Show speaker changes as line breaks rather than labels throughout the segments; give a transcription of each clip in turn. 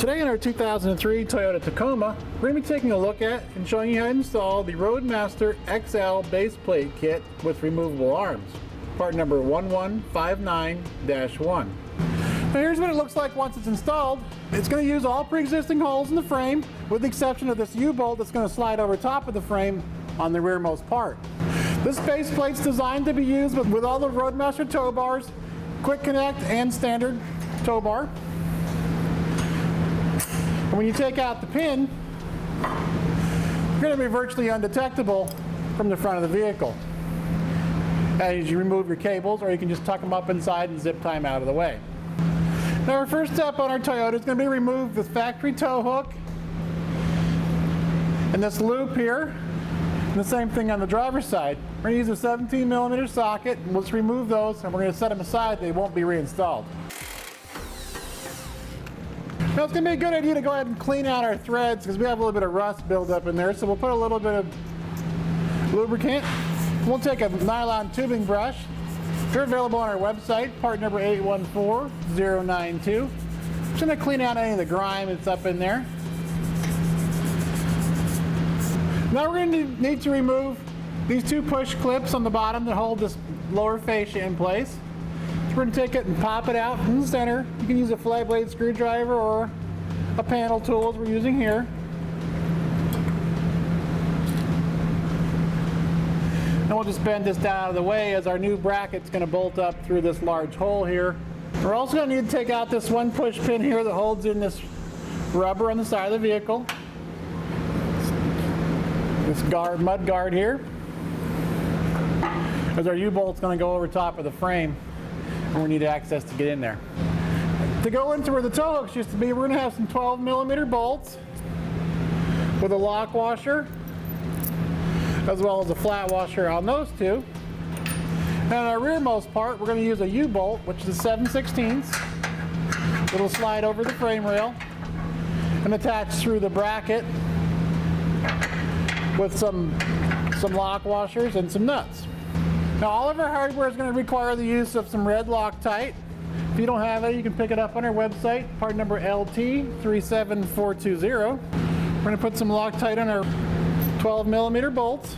Today in our 2003 Toyota Tacoma, we're going to be taking a look at and showing you how to install the Roadmaster XL base plate kit with removable arms, part number 1159-1. Now here's what it looks like once it's installed. It's going to use all pre-existing holes in the frame with the exception of this U-bolt that's going to slide over top of the frame on the rearmost part. This base plate's designed to be used with all the Roadmaster tow bars, quick connect and standard tow bar. And when you take out the pin, you're going to be virtually undetectable from the front of the vehicle as you remove your cables, or you can just tuck them up inside and zip tie them out of the way. Now our first step on our Toyota is going to be remove this factory tow hook and this loop here, and the same thing on the driver's side. We're going to use a 17mm socket, and let's remove those, and we're going to set them aside. They won't be reinstalled. Now it's going to be a good idea to go ahead and clean out our threads because we have a little bit of rust buildup in there, so we'll put a little bit of lubricant. We'll take a nylon tubing brush. They're available on our website, part number 814092. Just going to clean out any of the grime that's up in there. Now we're going to need to remove these two push clips on the bottom that hold this lower fascia in place. So we're going to take it and pop it out from the center. You can use a flat blade screwdriver or a panel tool as we're using here. And we'll just bend this down out of the way as our new bracket's going to bolt up through this large hole here. We're also going to need to take out this one push pin here that holds in this rubber on the side of the vehicle. This mud guard here, as our U-bolt's going to go over top of the frame, and we need access to get in there. To go into where the tow hooks used to be, we're going to have some 12mm bolts with a lock washer, as well as a flat washer on those two. And on our rearmost part, we're going to use a U-bolt, which is a 7/16. It'll slide over the frame rail and attach through the bracket with some lock washers and some nuts. Now all of our hardware is going to require the use of some red Loctite. If you don't have it, you can pick it up on our website, part number LT37420. We're going to put some Loctite on our 12mm bolts.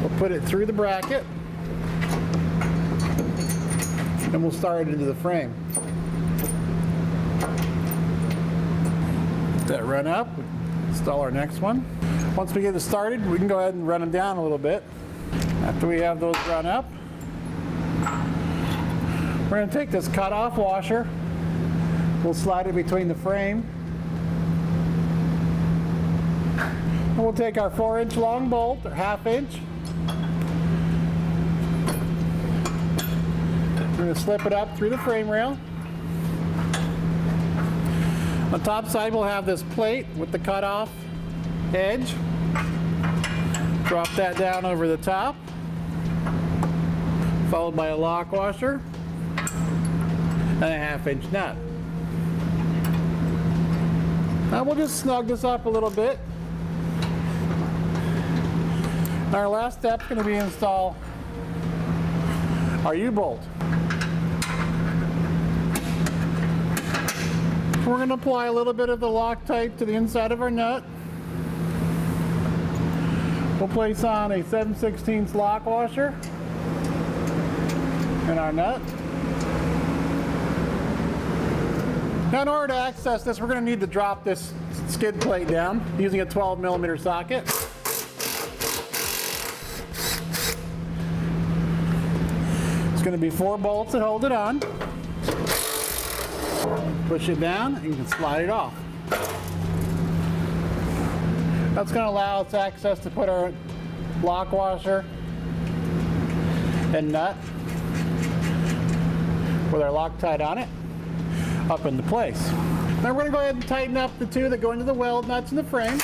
We'll put it through the bracket and we'll start it into the frame. That run up, install our next one. Once we get it started, we can go ahead and run them down a little bit. After we have those run up, we're going to take this cutoff washer. We'll slide it between the frame. And we'll take our 4-inch long bolt, or 1/2 inch. We're going to slip it up through the frame rail. On the top side, we'll have this plate with the cutoff edge. Drop that down over the top, followed by a lock washer and a 1/2 inch nut. Now we'll just snug this up a little bit. Our last step is going to be install our U-bolt. We're going to apply a little bit of the Loctite to the inside of our nut. We'll place on a 7/16 lock washer in our nut. Now in order to access this, we're going to need to drop this skid plate down using a 12mm socket. It's going to be 4 bolts that hold it on. Push it down and you can slide it off. That's going to allow us access to put our lock washer and nut with our Loctite on it up into place. Now we're going to go ahead and tighten up the two that go into the weld nuts in the frame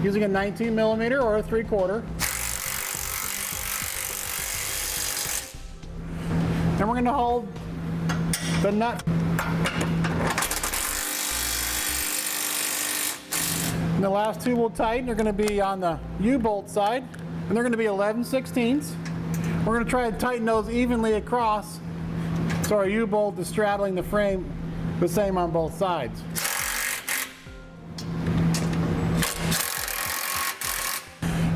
using a 19mm or a 3/4. Then we're going to hold the nut. And the last two we'll tighten are going to be on the U-bolt side, and they're going to be 11/16. We're going to try to tighten those evenly across So our U-bolt is straddling the frame the same on both sides.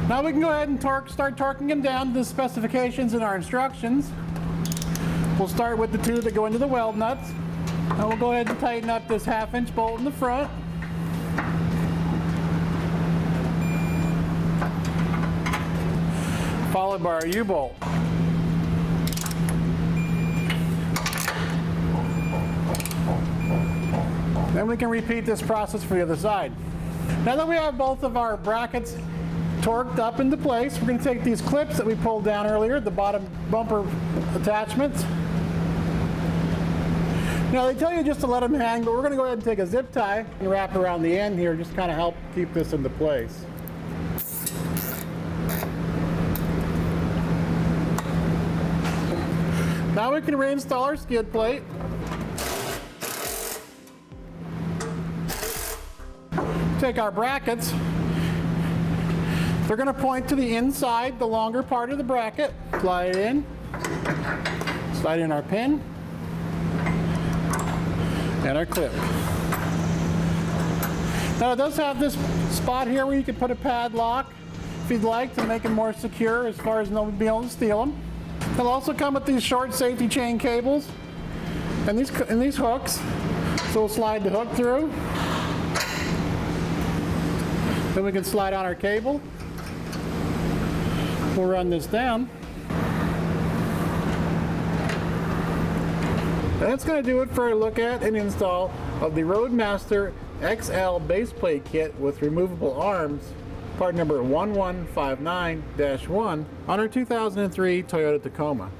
Now we can go ahead and start torquing them down to the specifications in our instructions. We'll start with the two that go into the weld nuts. Now we'll go ahead and tighten up this 1/2-inch bolt in the front. Followed by our U-bolt. Then we can repeat this process for the other side. Now that we have both of our brackets torqued up into place, we're going to take these clips that we pulled down earlier, the bottom bumper attachments. Now they tell you just to let them hang, but we're going to go ahead and take a zip tie and wrap around the end here, just kind of help keep this into place. Now we can reinstall our skid plate. Take our brackets. They're going to point to the inside, the longer part of the bracket. Slide it in. Slide in our pin and our clip. Now it does have this spot here where you can put a padlock if you'd like to make it more secure as far as no one being able to steal them. They'll also come with these short safety chain cables and these hooks. So we'll slide the hook through. Then we can slide on our cable. We'll run this down. And that's going to do it for a look at and install of the Roadmaster XL base plate kit with removable arms, part number 1159-1 on our 2003 Toyota Tacoma.